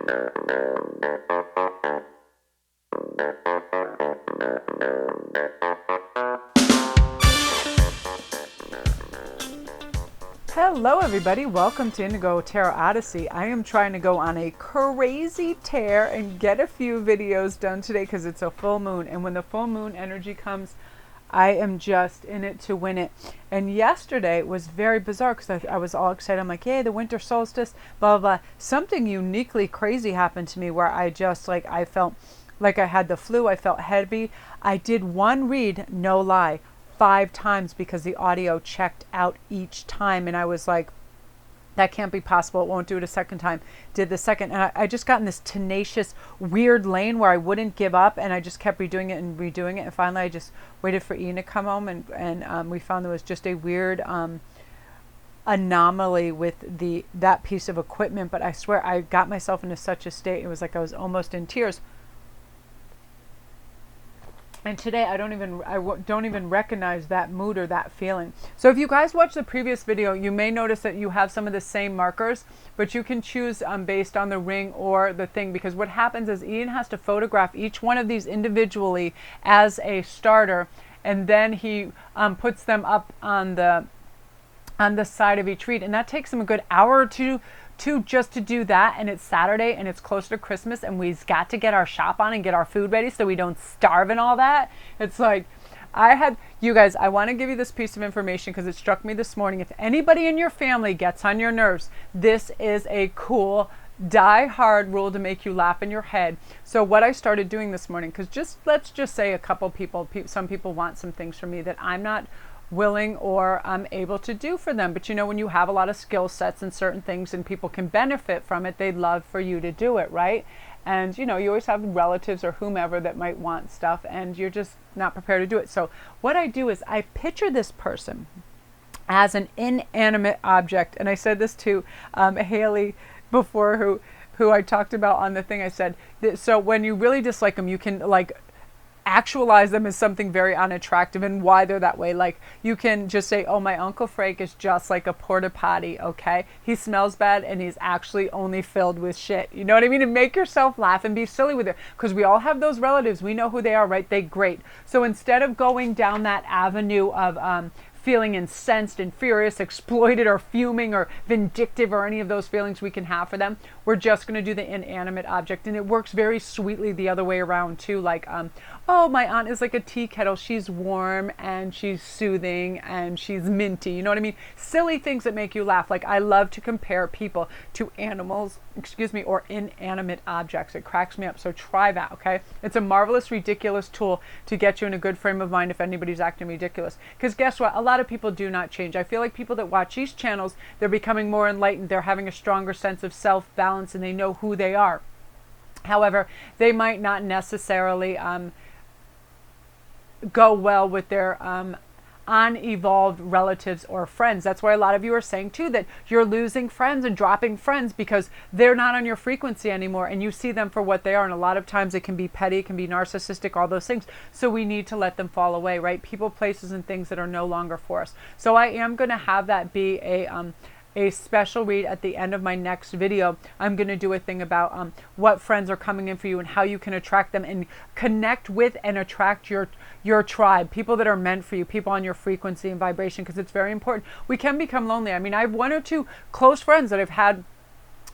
Hello everybody, welcome to Indigo Tarot Odyssey. I am trying to go on a crazy tear and get a few videos done today because it's a full moon, and when the full moon energy comes, I am just in it to win it. And yesterday was very bizarre because I was all excited. I'm like, yay, the winter solstice, blah, blah, blah. Something uniquely crazy happened to me where I just I felt like I had the flu. I felt heavy. I did one read, no lie, 5 times because the audio checked out each time. And I was like, that can't be possible. It won't do it a second time. Did the second. And I just got in this tenacious, weird lane where I wouldn't give up. And I just kept redoing it and redoing it. And finally, I just waited for Ian to come home. And we found there was just a weird anomaly with that piece of equipment. But I swear, I got myself into such a state. It was like I was almost in tears. And today I don't even recognize that mood or that feeling. So if you guys watched the previous video, you may notice that you have some of the same markers, but you can choose based on the ring or the thing, because what happens is Ian has to photograph each one of these individually as a starter, and then he puts them up on the side of each read, and that takes him a good hour or two just to do that. And it's Saturday and it's closer to Christmas and we've got to get our shop on and get our food ready so we don't starve and all that. It's like, you guys, I want to give you this piece of information because it struck me this morning. If anybody in your family gets on your nerves, this is a cool die hard rule to make you laugh in your head. So what I started doing this morning, because let's just say a couple people, some people want some things from me that I'm not willing or able to do for them. But you know, when you have a lot of skill sets and certain things and people can benefit from it, they'd love for you to do it, right? And you know, you always have relatives or whomever that might want stuff and you're just not prepared to do it. So what I do is I picture this person as an inanimate object. And I said this to Haley before, who I talked about on the thing. I said, so when you really dislike them, you can actualize them as something very unattractive and why they're that way. Like, you can just say, oh, my Uncle Frank is just like a porta potty, okay? He smells bad and he's actually only filled with shit. You know what I mean? And make yourself laugh and be silly with it, because we all have those relatives. We know who they are, right? They're great. So instead of going down that avenue of feeling incensed and furious, exploited or fuming or vindictive or any of those feelings we can have for them, we're just going to do the inanimate object. And it works very sweetly the other way around too. Like, oh, my aunt is like a tea kettle. She's warm and she's soothing and she's minty. You know what I mean? Silly things that make you laugh. Like, I love to compare people to animals, or inanimate objects. It cracks me up. So try that, okay? It's a marvelous, ridiculous tool to get you in a good frame of mind if anybody's acting ridiculous. Because guess what? A lot of people do not change. I feel like people that watch these channels, they're becoming more enlightened. They're having a stronger sense of self-balance and they know who they are. However, they might not necessarily go well with their unevolved relatives or friends. That's why a lot of you are saying too that you're losing friends and dropping friends because they're not on your frequency anymore and you see them for what they are. And a lot of times it can be petty, it can be narcissistic, all those things. So we need to let them fall away, right? People, places, and things that are no longer for us. So I am going to have that be a special read at the end of my next video. I'm going to do a thing about what friends are coming in for you and how you can attract them and connect with and attract your tribe, people that are meant for you, people on your frequency and vibration, because it's very important. We can become lonely. I mean, I have 1 or 2 close friends that I've had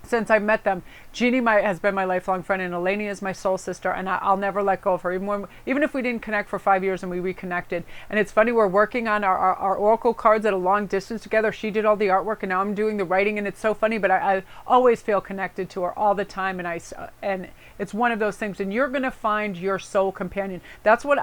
since I met them. Jeannie has been my lifelong friend, and Eleni is my soul sister, and I'll never let go of her, even if we didn't connect for 5 years and we reconnected. And it's funny, we're working on our oracle cards at a long distance together. She did all the artwork and now I'm doing the writing, and it's so funny, but I always feel connected to her all the time, and it's one of those things. And you're going to find your soul companion. That's what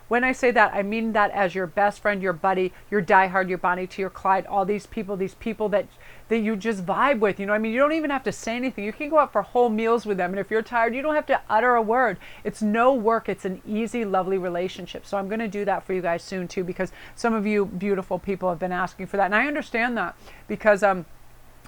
when I say that, I mean that as your best friend, your buddy, your diehard, your Bonnie to your Clyde, all these people that you just vibe with. You know what I mean? You don't even have to say anything. You can go out for whole meals with them. And if you're tired, you don't have to utter a word. It's no work. It's an easy, lovely relationship. So I'm going to do that for you guys soon too, because some of you beautiful people have been asking for that. And I understand that because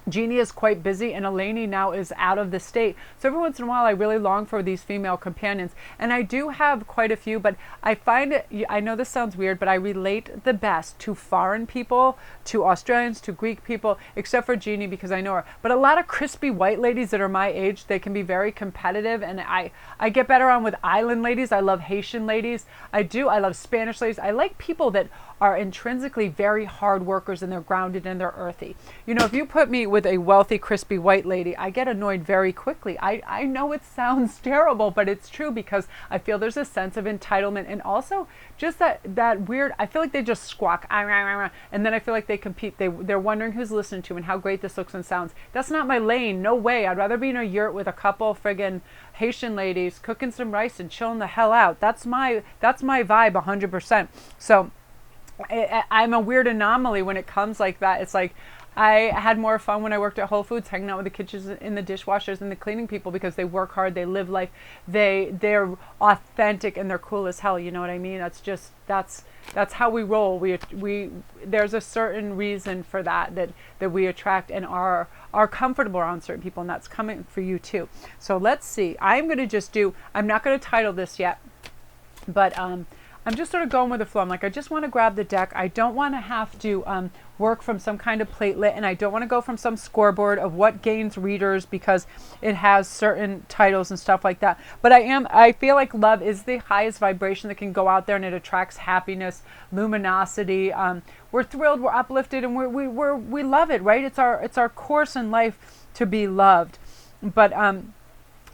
Jeannie is quite busy and Eleni now is out of the state. So every once in a while I really long for these female companions. And I do have quite a few, but I find it, I know this sounds weird, but I relate the best to foreign people, to Australians, to Greek people, except for Jeannie because I know her. But a lot of crispy white ladies that are my age, they can be very competitive, and I get better on with island ladies. I love Haitian ladies. I love Spanish ladies. I like people that are intrinsically very hard workers and they're grounded and they're earthy. You know, if you put me with a wealthy, crispy white lady, I get annoyed very quickly. I know it sounds terrible, but it's true because I feel there's a sense of entitlement and also just that weird, I feel like they just squawk, and then I feel like they compete. They're wondering who's listening to and how great this looks and sounds. That's not my lane. No way. I'd rather be in a yurt with a couple friggin' Haitian ladies cooking some rice and chilling the hell out. That's my vibe 100%. So I'm a weird anomaly when it comes like that. It's like I had more fun when I worked at Whole Foods, hanging out with the kitchens and the dishwashers and the cleaning people because they work hard, they live life, they're authentic and they're cool as hell. You know what I mean? That's how we roll. We there's a certain reason for that we attract and are comfortable around certain people, and that's coming for you too. So let's see. I'm not going to title this yet, but I'm just sort of going with the flow. I'm like, I just want to grab the deck. I don't want to have to work from some kind of platelet, and I don't want to go from some scoreboard of what gains readers because it has certain titles and stuff like that. But I feel like love is the highest vibration that can go out there, and it attracts happiness, luminosity. We're thrilled, we're uplifted, and we love it, right? It's our course in life to be loved. But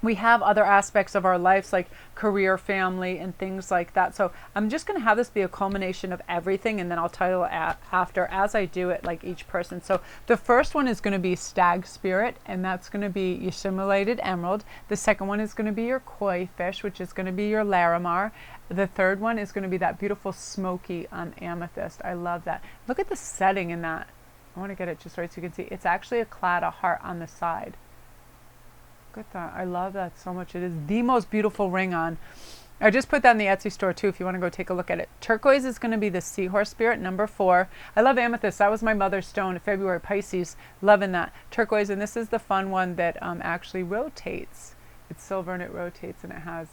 we have other aspects of our lives like career, family, and things like that. So I'm just going to have this be a culmination of everything, and then I'll title it after as I do it, like each person. So the first one is going to be Stag Spirit, and that's going to be your Simulated Emerald. The second one is going to be your Koi Fish, which is going to be your Larimar. The third one is going to be that beautiful smoky Amethyst. I love that. Look at the setting in that. I want to get it just right so you can see. It's actually a clad, a heart on the side. Look at that. I love that so much. It is the most beautiful ring on. I just put that in the Etsy store too if you want to go take a look at it. Turquoise is going to be the Seahorse Spirit, number 4. I love amethyst. That was my mother's stone, February Pisces. Loving that. Turquoise, and this is the fun one that actually rotates. It's silver and it rotates, and it has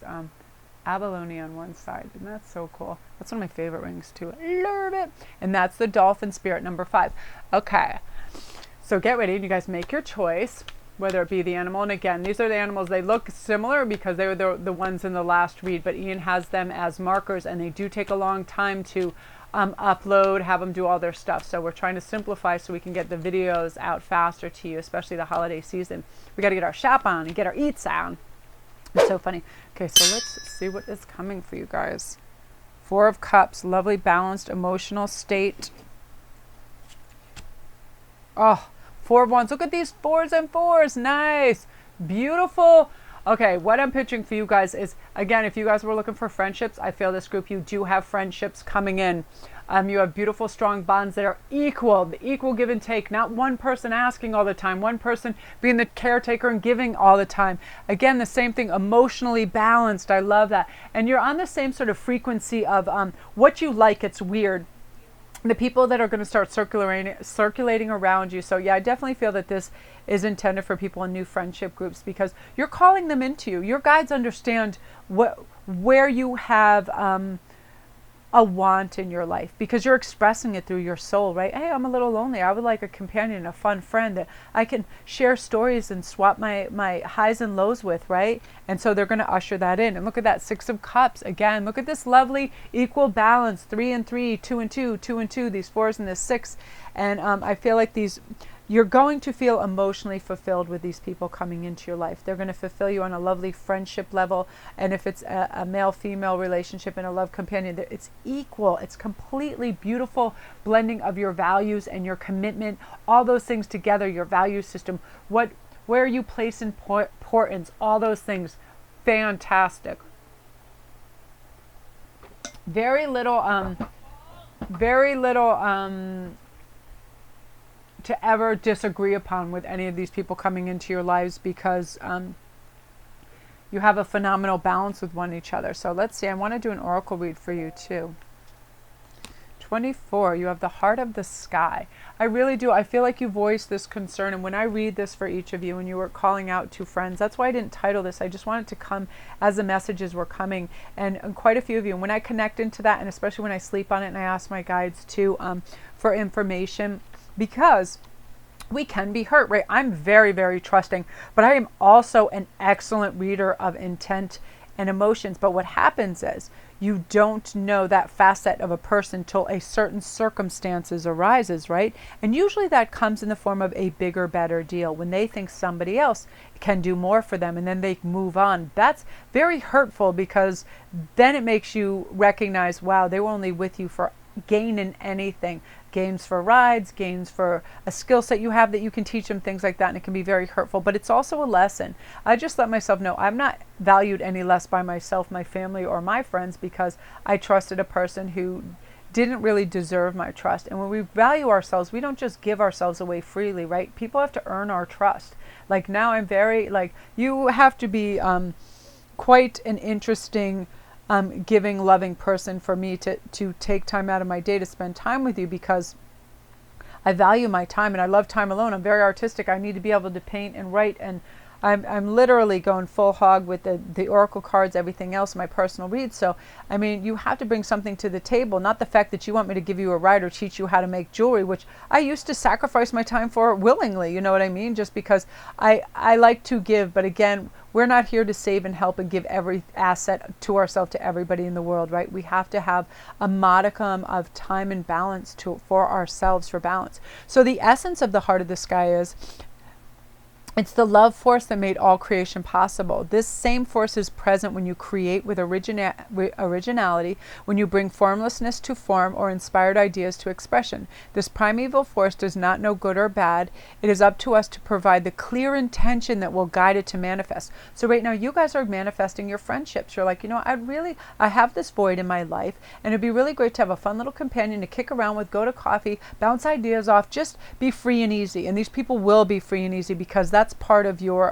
abalone on one side, and that's so cool. That's one of my favorite rings too. I love it. And that's the Dolphin Spirit, number 5. Okay. So get ready, and you guys make your choice, whether it be the animal. And again, these are the animals. They look similar because they were the ones in the last read, but Ian has them as markers, and they do take a long time to upload, have them do all their stuff. So we're trying to simplify so we can get the videos out faster to you, especially the holiday season. We got to get our shop on and get our eats on. It's so funny. Okay, so let's see what is coming for you guys. 4 of Cups, lovely, balanced, emotional state. Oh, 4 of Wands. Look at these 4s and 4s. Nice. Beautiful. Okay, what I'm pitching for you guys is, again, if you guys were looking for friendships, I feel this group, you do have friendships coming in. You have beautiful, strong bonds that are equal, the equal give and take, not one person asking all the time, one person being the caretaker and giving all the time. Again, the same thing, emotionally balanced. I love that. And you're on the same sort of frequency of what you like. It's weird. The people that are going to start circulating around you. So yeah, I definitely feel that this is intended for people in new friendship groups because you're calling them into you. Your guides understand where you have a want in your life because you're expressing it through your soul, right? Hey, I'm a little lonely. I would like a companion, a fun friend that I can share stories and swap my highs and lows with, right? And so they're going to usher that in. And look at that 6 of Cups. Again, look at this lovely equal balance, 3 and 3, 2 and 2, 2 and 2, these 4s and this 6. And I feel like you're going to feel emotionally fulfilled with these people coming into your life. They're going to fulfill you on a lovely friendship level. And if it's a male-female relationship and a love companion, it's equal. It's completely beautiful blending of your values and your commitment, all those things together, your value system, where you place importance, all those things. Fantastic. Very little to ever disagree upon with any of these people coming into your lives because you have a phenomenal balance with one each other. So let's see. I want to do an oracle read for you too. 24, you have the heart of the sky. I really do. I feel like you voiced this concern. And when I read this for each of you and you were calling out to friends, that's why I didn't title this. I just wanted to come as the messages were coming. And quite a few of you, and when I connect into that, and especially when I sleep on it and I ask my guides too for information, because we can be hurt, right? I'm very, very trusting, but I am also an excellent reader of intent and emotions. But what happens is you don't know that facet of a person till a certain circumstances arises, right? And usually that comes in the form of a bigger, better deal when they think somebody else can do more for them and then they move on. That's very hurtful, because then it makes you recognize, wow, they were only with you for gain in anything. Gains for rides, gains for a skill set you have that you can teach them, things like that. And it can be very hurtful, but it's also a lesson. I just let myself know I'm not valued any less by myself, my family, or my friends because I trusted a person who didn't really deserve my trust. And when we value ourselves, we don't just give ourselves away freely, right? People have to earn our trust. Like now I'm very, like, you have to be quite an interesting giving, loving person for me to take time out of my day to spend time with you, because I value my time and I love time alone. I'm very artistic. I need to be able to paint and write, and I'm literally going full hog with the oracle cards, everything else, my personal reads. So, I mean, you have to bring something to the table, not the fact that you want me to give you a ride or teach you how to make jewelry, which I used to sacrifice my time for willingly, you know what I mean? Just because I like to give, but again, we're not here to save and help and give every asset to ourselves to everybody in the world, right? We have to have a modicum of time and balance for ourselves, for balance. So the essence of the heart of the sky is, it's the love force that made all creation possible. This same force is present when you create with originality, when you bring formlessness to form or inspired ideas to expression. This primeval force does not know good or bad. It is up to us to provide the clear intention that will guide it to manifest. So right now you guys are manifesting your friendships. You're like, you know, I have this void in my life, and it'd be really great to have a fun little companion to kick around with, go to coffee, bounce ideas off, just be free and easy. And these people will be free and easy because that's part of your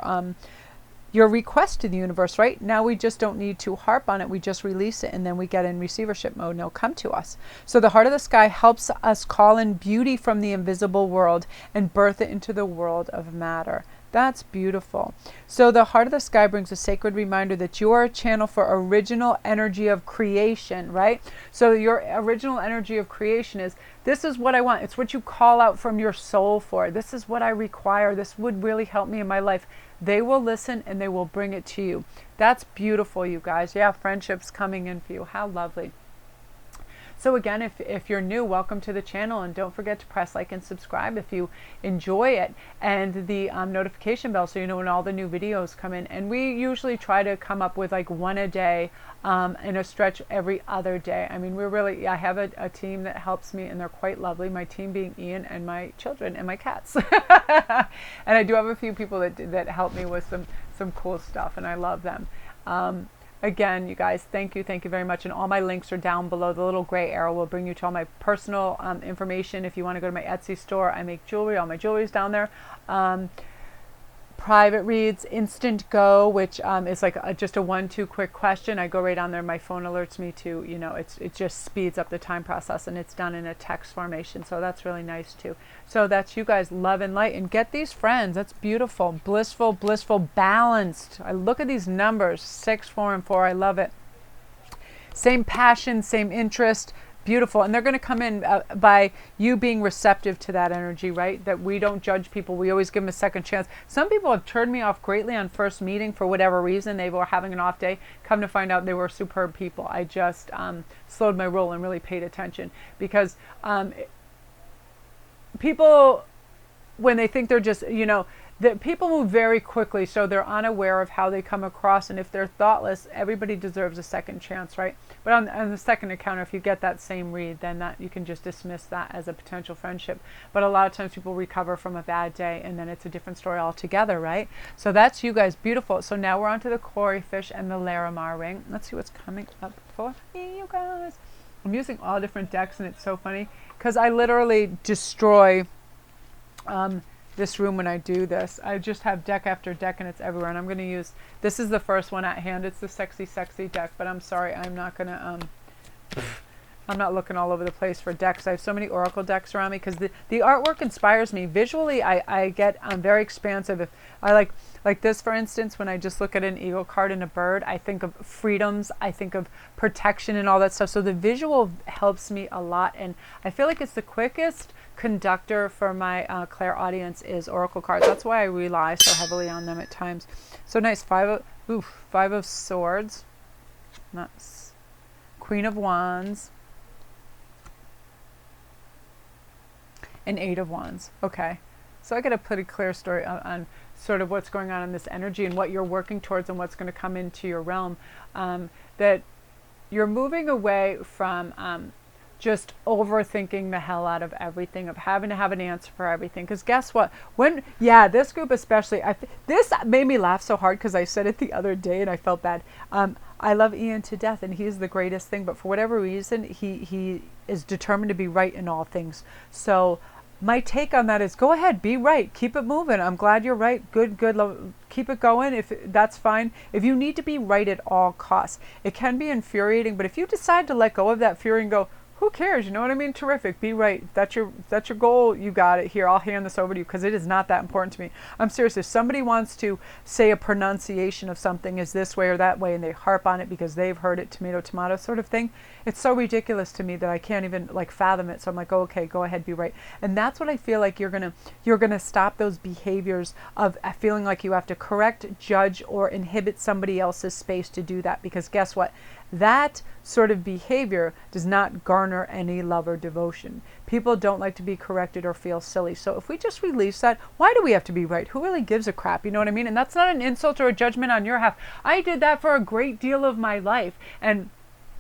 request to the universe, right? Now we just don't need to harp on it. We just release it, and then we get in receivership mode and it'll come to us. So the heart of the sky helps us call in beauty from the invisible world and birth it into the world of matter. That's beautiful. So the heart of the sky brings a sacred reminder that you are a channel for original energy of creation, right? So your original energy of creation is, this is what I want. It's what you call out from your soul for. This is what I require. This would really help me in my life. They will listen and they will bring it to you. That's beautiful, you guys. Yeah, friendships coming in for you. How lovely. So again, if you're new, welcome to the channel, and don't forget to press like and subscribe if you enjoy it, and the notification bell so you know when all the new videos come in. And we usually try to come up with like one a day, in a stretch every other day. I mean, I have a team that helps me, and they're quite lovely. My team being Ian and my children and my cats. And I do have a few people that help me with some cool stuff, and I love them. Again, you guys, thank you very much. And all my links are down below. The little gray arrow will bring you to all my personal information. If you want to go to my Etsy store, I make jewelry. All my jewelry is down there. Private reads, Instantgo, which is like just a 1-2 quick question. I go right on there. My phone alerts me to, you know, it just speeds up the time process, and it's done in a text formation. So that's really nice too. So that's you guys. Love and light, and get these friends. That's beautiful. Blissful, blissful, balanced. I look at these numbers, 6, 4, and 4. I love it. Same passion, same interest. Beautiful. And they're going to come in by you being receptive to that energy, right? That we don't judge people. We always give them a second chance. Some people have turned me off greatly on first meeting for whatever reason. They were having an off day. Come to find out they were superb people. I just slowed my roll and really paid attention, because people, when they think they're just, you know, that people move very quickly, so they're unaware of how they come across. And if they're thoughtless, everybody deserves a second chance, right? But on the second encounter, if you get that same read, then that you can just dismiss that as a potential friendship. But a lot of times people recover from a bad day, and then it's a different story altogether, right? So that's you guys. Beautiful. So now we're on to the Quarry Fish and the Larimar ring. Let's see what's coming up for me, you guys. I'm using all different decks, and it's so funny because I literally destroy this room when I do this. I just have deck after deck, and it's everywhere. And I'm going to use, this is the first one at hand. It's the sexy deck, but I'm sorry, I'm not going to I'm not looking all over the place for decks. I have so many oracle decks around me because the artwork inspires me. Visually, I get very expansive. If I like this, for instance, when I just look at an eagle card and a bird, I think of freedoms, I think of protection and all that stuff. So the visual helps me a lot, and I feel like it's the quickest conductor for my clairaudience is oracle cards. That's why I rely so heavily on them at times. So nice. Five of Swords, nice. Queen of Wands, and 8 of Wands. Okay, so I get a pretty clear story on sort of what's going on in this energy and what you're working towards and what's going to come into your realm. That you're moving away from just overthinking the hell out of everything, of having to have an answer for everything. Because guess what? This group especially, this made me laugh so hard because I said it the other day and I felt bad. I love Ian to death and he's the greatest thing, but for whatever reason, he is determined to be right in all things. So my take on that is go ahead, be right, keep it moving. I'm glad you're right. Good, keep it going. If that's fine. If you need to be right at all costs, it can be infuriating, but if you decide to let go of that fury and go, who cares? You know what I mean? Terrific. Be right. That's your goal. You got it. Here, I'll hand this over to you because it is not that important to me. I'm serious. If somebody wants to say a pronunciation of something is this way or that way and they harp on it because they've heard it, tomato, tomato sort of thing, it's so ridiculous to me that I can't even like fathom it. So I'm like, oh, okay, go ahead, be right. And that's what I feel like you're gonna stop those behaviors of feeling like you have to correct, judge, or inhibit somebody else's space to do that. Because guess what? That sort of behavior does not garner any love or devotion. People don't like to be corrected or feel silly. So if we just release that, why do we have to be right? Who really gives a crap? You know what I mean? And that's not an insult or a judgment on your half. I did that for a great deal of my life. And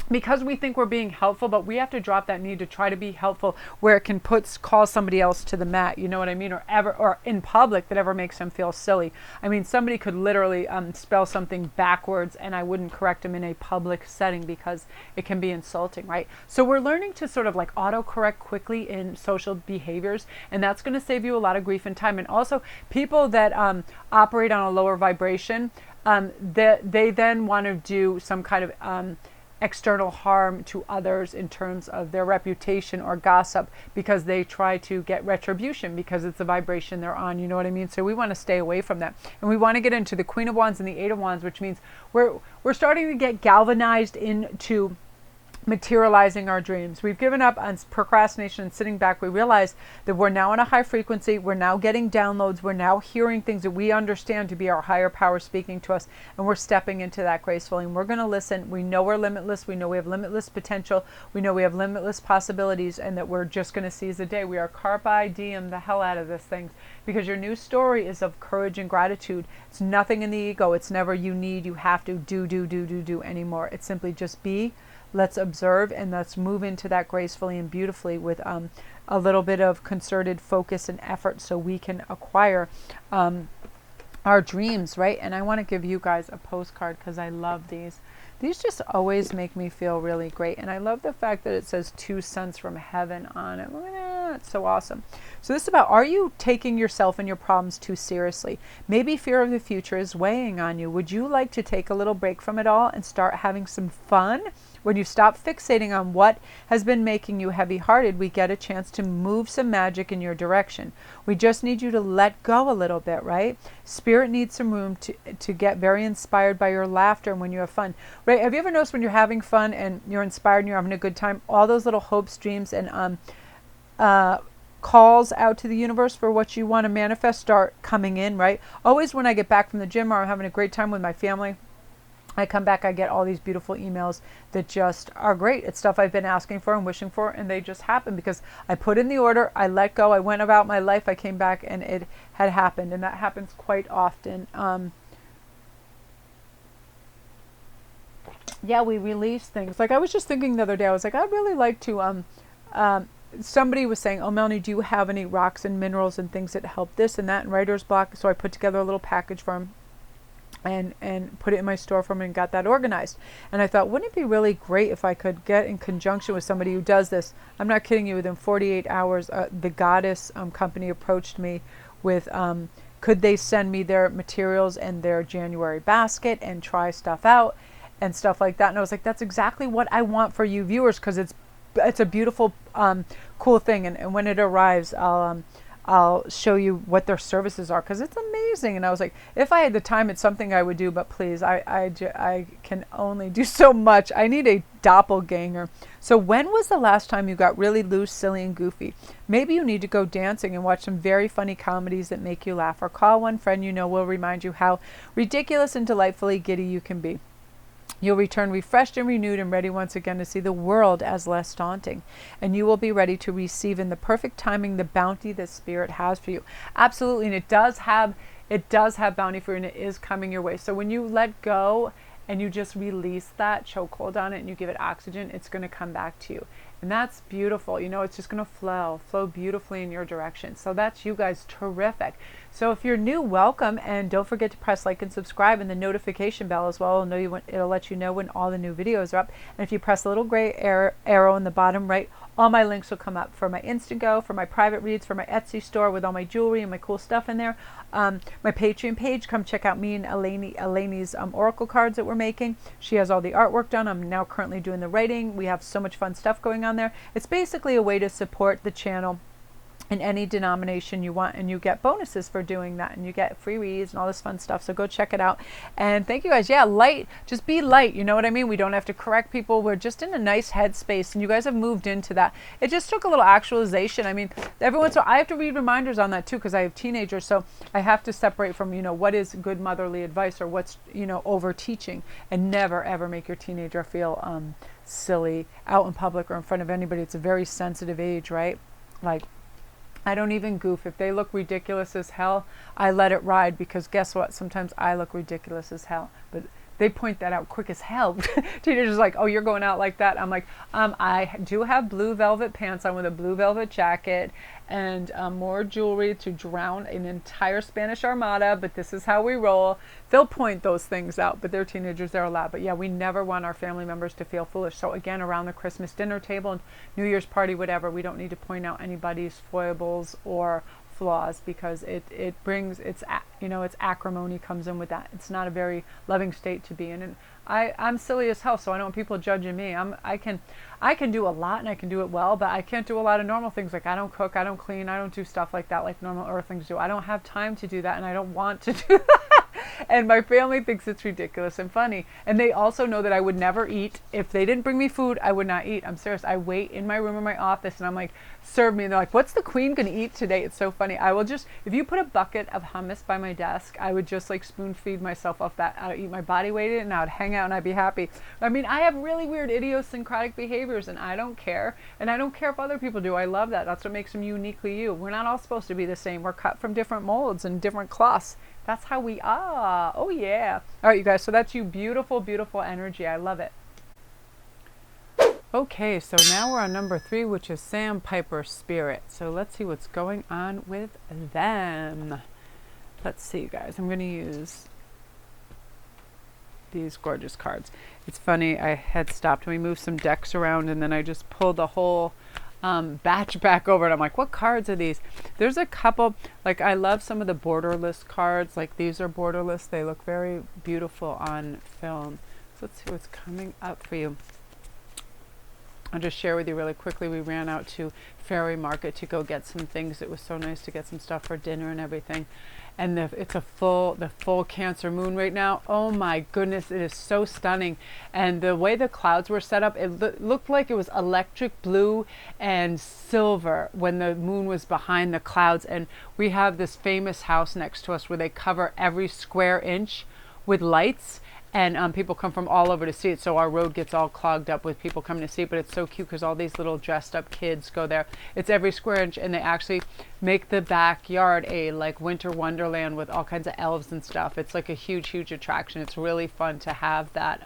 because we think we're being helpful, but we have to drop that need to try to be helpful where it can cause somebody else to the mat, you know what I mean? Or in public that ever makes them feel silly. I mean, somebody could literally spell something backwards and I wouldn't correct them in a public setting because it can be insulting, right? So we're learning to sort of like autocorrect quickly in social behaviors, and that's going to save you a lot of grief and time. And also people that operate on a lower vibration, they then want to do some kind of external harm to others in terms of their reputation or gossip because they try to get retribution because it's the vibration they're on, you know what I mean? So we want to stay away from that. And we want to get into the Queen of Wands and the 8 of Wands, which means we're starting to get galvanized into materializing our dreams. We've given up on procrastination and sitting back. We realize that we're now on a high frequency. We're now getting downloads. We're now hearing things that we understand to be our higher power speaking to us, and we're stepping into that gracefully. And we're going to listen. We know we're limitless. We know we have limitless potential. We know we have limitless possibilities, and that we're just going to seize the day. We are carpe diem the hell out of this thing, because your new story is of courage and gratitude. It's nothing in the ego. It's never you need, you have to do anymore. It's simply just be. Let's observe and let's move into that gracefully and beautifully with a little bit of concerted focus and effort so we can acquire our dreams, right? And I want to give you guys a postcard because I love these. These just always make me feel really great. And I love the fact that it says 2 cents from heaven on it. It's so awesome. So this is about, are you taking yourself and your problems too seriously? Maybe fear of the future is weighing on you. Would you like to take a little break from it all and start having some fun? When you stop fixating on what has been making you heavy-hearted, we get a chance to move some magic in your direction. We just need you to let go a little bit, right? Spirit needs some room to get very inspired by your laughter and when you have fun. Right? Have you ever noticed when you're having fun and you're inspired and you're having a good time, all those little hopes, dreams, and calls out to the universe for what you want to manifest start coming in, right? Always when I get back from the gym or I'm having a great time with my family, I come back, I get all these beautiful emails that just are great. It's stuff I've been asking for and wishing for, and they just happen because I put in the order, I let go, I went about my life, I came back, and it had happened, and that happens quite often. Yeah, we release things. Like I was just thinking the other day, I was like, I'd really like to, somebody was saying, oh, Melanie, do you have any rocks and minerals and things that help this and that and writer's block? So I put together a little package for him. And put it in my store for him and got that organized. And I thought, wouldn't it be really great if I could get in conjunction with somebody who does this? I'm not kidding you. Within 48 hours, the Goddess company approached me with, could they send me their materials and their January basket and try stuff out and stuff like that. And I was like, that's exactly what I want for you viewers, because it's it's a beautiful, cool thing. And when it arrives, I'll show you what their services are, because it's amazing. And I was like, if I had the time, it's something I would do, but please, I can only do so much. I need a doppelganger. So when was the last time you got really loose, silly, and goofy? Maybe you need to go dancing and watch some very funny comedies that make you laugh, or call one friend you know will remind you how ridiculous and delightfully giddy you can be. You'll return refreshed and renewed and ready once again to see the world as less daunting. And you will be ready to receive in the perfect timing the bounty that Spirit has for you. Absolutely. And it does have bounty for you, and it is coming your way. So when you let go and you just release that chokehold on it and you give it oxygen, it's going to come back to you. And that's beautiful. You know, it's just going to flow beautifully in your direction. So that's you guys. Terrific. So if you're new, welcome. And don't forget to press like and subscribe, and the notification bell as well. It'll let you know when all the new videos are up. And if you press the little gray arrow in the bottom right, all my links will come up for my Instantgo, for my private reads, for my Etsy store with all my jewelry and my cool stuff in there. My Patreon page, come check out me and Eleni's oracle cards that we're making. She has all the artwork done. I'm now currently doing the writing. We have so much fun stuff going on there. It's basically a way to support the channel in any denomination you want, and you get bonuses for doing that, and you get free reads and all this fun stuff. So go check it out. And thank you guys. Yeah, light, just be light, you know what I mean? We don't have to correct people. We're just in a nice headspace, and you guys have moved into that. It just took a little actualization. I mean, every once in a while I have to read reminders on that too, because I have teenagers, so I have to separate from, you know, what is good motherly advice or what's, you know, over teaching. And never ever make your teenager feel silly out in public or in front of anybody. It's a very sensitive age, right? Like, I don't even goof. If they look ridiculous as hell, I let it ride, because guess what? Sometimes I look ridiculous as hell. But they point that out quick as hell. Teenagers like, oh, you're going out like that? I'm like, I do have blue velvet pants on with a blue velvet jacket and more jewelry to drown an entire Spanish Armada, but this is how we roll. They'll point those things out, but they're teenagers, they're allowed. But yeah, we never want our family members to feel foolish. So again, around the Christmas dinner table and New Year's party, whatever, we don't need to point out anybody's foibles or flaws, because it brings, it's acrimony comes in with that. It's not a very loving state to be in. And I'm silly as hell, so I don't want people judging me. I can do a lot, and I can do it well, but I can't do a lot of normal things. Like, I don't cook, I don't clean, I don't do stuff like that like normal earthlings do. I don't have time to do that, and I don't want to do that. And my family thinks it's ridiculous and funny. And they also know that I would never eat. If they didn't bring me food, I would not eat. I'm serious. I wait in my room or my office, and I'm like, serve me. And they're like, what's the queen going to eat today? It's so funny. I will just, if you put a bucket of hummus by my desk, I would just like spoon feed myself off that. I would eat my body weight in, and I would hang out, and I'd be happy. I mean, I have really weird idiosyncratic behaviors, and I don't care. And I don't care if other people do. I love that. That's what makes them uniquely you. We're not all supposed to be the same. We're cut from different molds and different cloths. That's how we are. Oh yeah. All right, you guys. So that's you. Beautiful, beautiful energy. I love it. Okay, so now we're on number 3, which is Sandpiper Spirit. So let's see what's going on with them. Let's see, you guys. I'm going to use these gorgeous cards. It's funny. I had stopped. We moved some decks around, and then I just pulled the whole batch back over, and I'm like, what cards are these? There's a couple, like, I love some of the borderless cards. Like, these are borderless. They look very beautiful on film. So let's see what's coming up for you. I'll just share with you really quickly. We ran out to Fairy Market to go get some things. It was so nice to get some stuff for dinner and everything. And it's the full Cancer moon right now. Oh my goodness, it is so stunning. And the way the clouds were set up, it looked like it was electric blue and silver when the moon was behind the clouds. And we have this famous house next to us where they cover every square inch with lights. And people come from all over to see it, so our road gets all clogged up with people coming to see it. But it's so cute because all these little dressed up kids go there. It's every square inch, and they actually make the backyard a like winter wonderland with all kinds of elves and stuff. It's like a huge, huge attraction. It's really fun to have that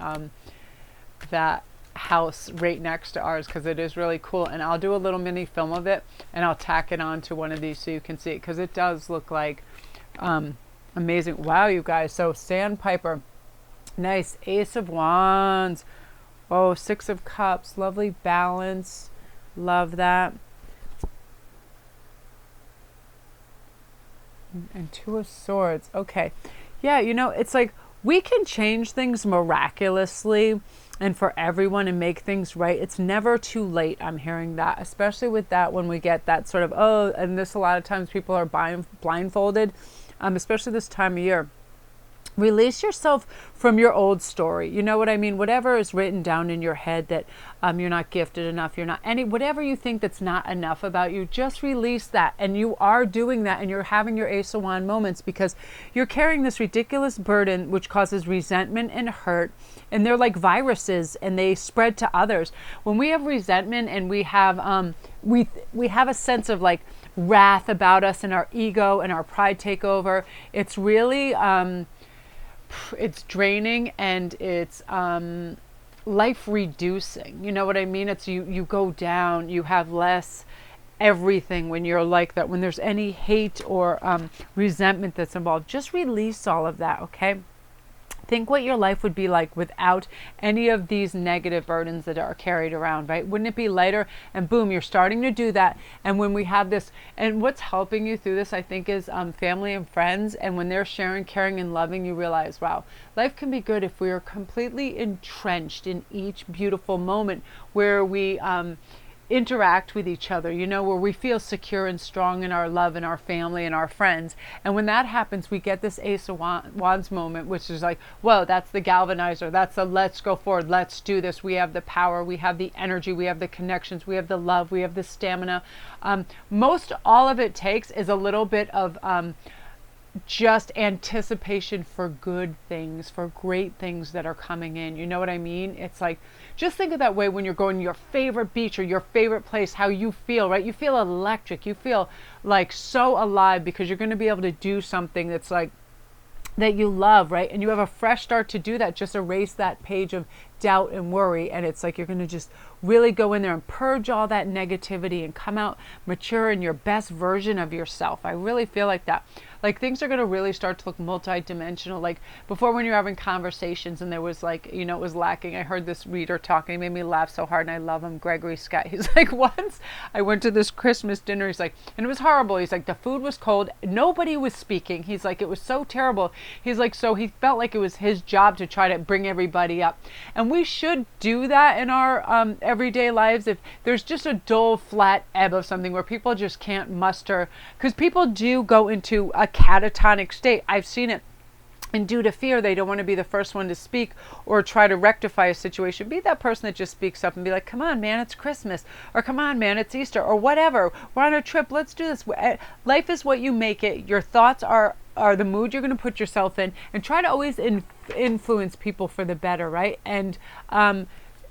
that house right next to ours, because it is really cool. And I'll do a little mini film of it, and I'll tack it on to one of these so you can see it, because it does look like amazing. Wow, you guys. So Sandpiper. Nice. Ace of Wands. Oh, 6 of Cups. Lovely balance. Love that. And 2 of Swords. Okay. Yeah, you know, it's like we can change things miraculously. and for everyone and make things right. It's never too late. I'm hearing that, especially with that when we get that sort of, oh, and this a lot of times people are blindfolded, especially this time of year. Release yourself from your old story. You know what I mean? Whatever is written down in your head that you're not gifted enough, you're not whatever you think that's not enough about you, just release that. And you are doing that, and you're having your Ace of Wands moments because you're carrying this ridiculous burden which causes resentment and hurt, and they're like viruses and they spread to others. When we have resentment and we have we have a sense of like wrath about us, and our ego and our pride take over, it's really it's draining, and it's life reducing. You know what I mean? It's you go down, you have less everything when you're like that. When there's any hate or resentment that's involved, just release all of that, okay? Think what your life would be like without any of these negative burdens that are carried around, right? Wouldn't it be lighter? And boom, you're starting to do that. And when we have this, and what's helping you through this, I think, is family and friends. And when they're sharing, caring, and loving, you realize, wow, life can be good if we are completely entrenched in each beautiful moment where we interact with each other, you know, where we feel secure and strong in our love and our family and our friends. And when that happens, we get this Ace of Wands moment, which is like, whoa, that's the galvanizer. That's the let's go forward. Let's do this. We have the power. We have the energy. We have the connections. We have the love. We have the stamina. Most all of it takes is a little bit of just anticipation for good things, for great things that are coming in. You know what I mean? It's like, just think of that way when you're going to your favorite beach or your favorite place, how you feel, right? You feel electric. You feel like so alive because you're going to be able to do something that's like, that you love, right? And you have a fresh start to do that. Just erase that page of doubt and worry. And it's like, you're going to just really go in there and purge all that negativity and come out mature in your best version of yourself. I really feel like that. Like things are going to really start to look multi-dimensional. Like before, when you're having conversations and there was like, you know, it was lacking. I heard this reader talking, it made me laugh so hard, and I love him, Gregory Scott. He's like, once I went to this Christmas dinner, he's like, and it was horrible. He's like, the food was cold. Nobody was speaking. He's like, it was so terrible. He's like, so he felt like it was his job to try to bring everybody up. And we should do that in our everyday lives. If there's just a dull, flat ebb of something where people just can't muster, because people do go into a catatonic state. I've seen it. And due to fear, they don't want to be the first one to speak or try to rectify a situation. Be that person that just speaks up and be like, come on, man, it's Christmas. Or come on, man, it's Easter. Or whatever. We're on a trip. Let's do this. Life is what you make it. Your thoughts are the mood you're going to put yourself in. And try to always influence people for the better, right? And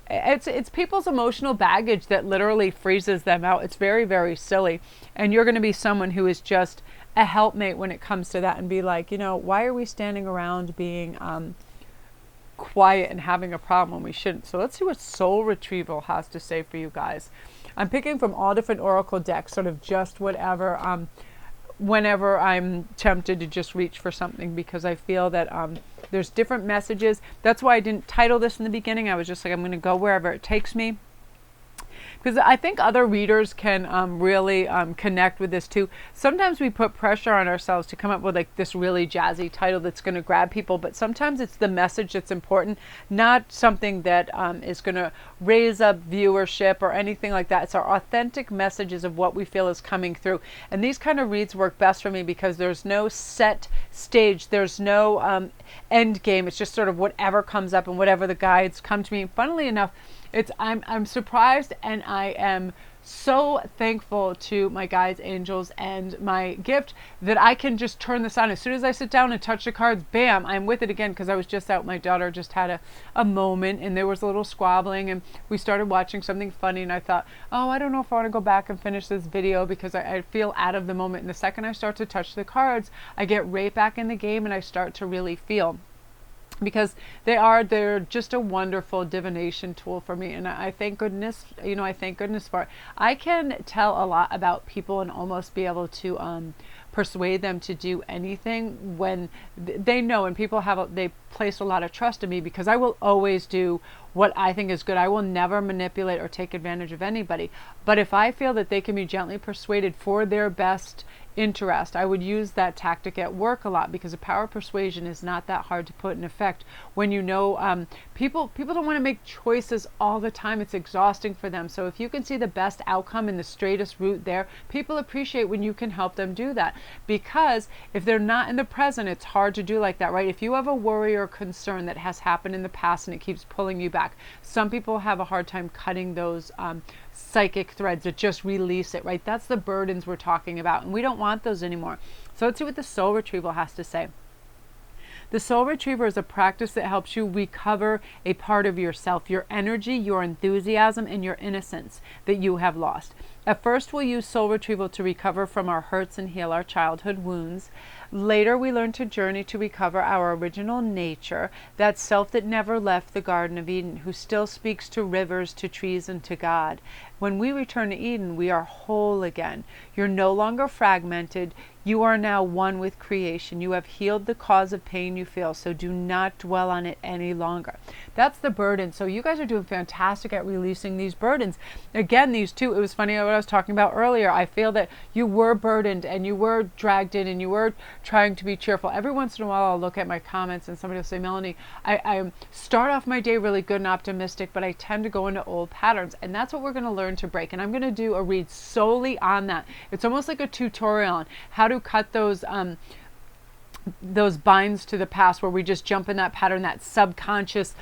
it's people's emotional baggage that literally freezes them out. It's very, very silly. And you're going to be someone who is just a helpmate when it comes to that, and be like, you know, why are we standing around being quiet and having a problem when we shouldn't? So let's see what Soul Retrieval has to say for you guys. I'm picking from all different oracle decks, sort of just whatever, whenever I'm tempted to just reach for something, because I feel that there's different messages. That's why I didn't title this in the beginning. I was just like, I'm going to go wherever it takes me. Because I think other readers can really connect with this too. Sometimes we put pressure on ourselves to come up with like this really jazzy title that's going to grab people, but sometimes it's the message that's important, not something that is going to raise up viewership or anything like that. It's our authentic messages of what we feel is coming through. And these kind of reads work best for me because there's no set stage, there's no end game. It's just sort of whatever comes up and whatever the guides come to me. And funnily enough, I'm surprised, and I am so thankful to my guides, angels, and my gift that I can just turn this on. As soon as I sit down and touch the cards, bam, I'm with it again, because I was just out. My daughter just had a moment, and there was a little squabbling, and we started watching something funny, and I thought, oh, I don't know if I want to go back and finish this video because I feel out of the moment. And the second I start to touch the cards, I get right back in the game, and I start to really feel. Because they're just a wonderful divination tool for me, and I thank goodness, you know, I thank goodness for it. I can tell a lot about people and almost be able to persuade them to do anything when they know, and people they place a lot of trust in me, because I will always do what I think is good. I will never manipulate or take advantage of anybody. But if I feel that they can be gently persuaded for their best interest. I would use that tactic at work a lot because the power of persuasion is not that hard to put in effect when you know people don't want to make choices all the time. It's exhausting for them. So if you can see the best outcome in the straightest route there, people appreciate when you can help them do that, because if they're not in the present, it's hard to do like that, right? If you have a worry or concern that has happened in the past and it keeps pulling you back, some people have a hard time cutting those psychic threads that just release it, right? That's the burdens we're talking about, and we don't want those anymore. So let's see what the soul retrieval has to say. The soul retriever is a practice that helps you recover a part of yourself, your energy, your enthusiasm, and your innocence that you have lost. At first, we'll use soul retrieval to recover from our hurts and heal our childhood wounds. Later, we learn to journey to recover our original nature, that self that never left the Garden of Eden, who still speaks to rivers, to trees, and to God. When we return to Eden, we are whole again. You're no longer fragmented. You are now one with creation. You have healed the cause of pain you feel, so do not dwell on it any longer. That's the burden. So you guys are doing fantastic at releasing these burdens. Again, these two, it was funny what I was talking about earlier. I feel that you were burdened and you were dragged in and you were trying to be cheerful. Every once in a while I'll look at my comments and somebody will say, Melanie, I start off my day really good and optimistic, but I tend to go into old patterns. And that's what we're going to learn to break. And I'm going to do a read solely on that. It's almost like a tutorial on how to cut those binds to the past, where we just jump in that pattern, that subconscious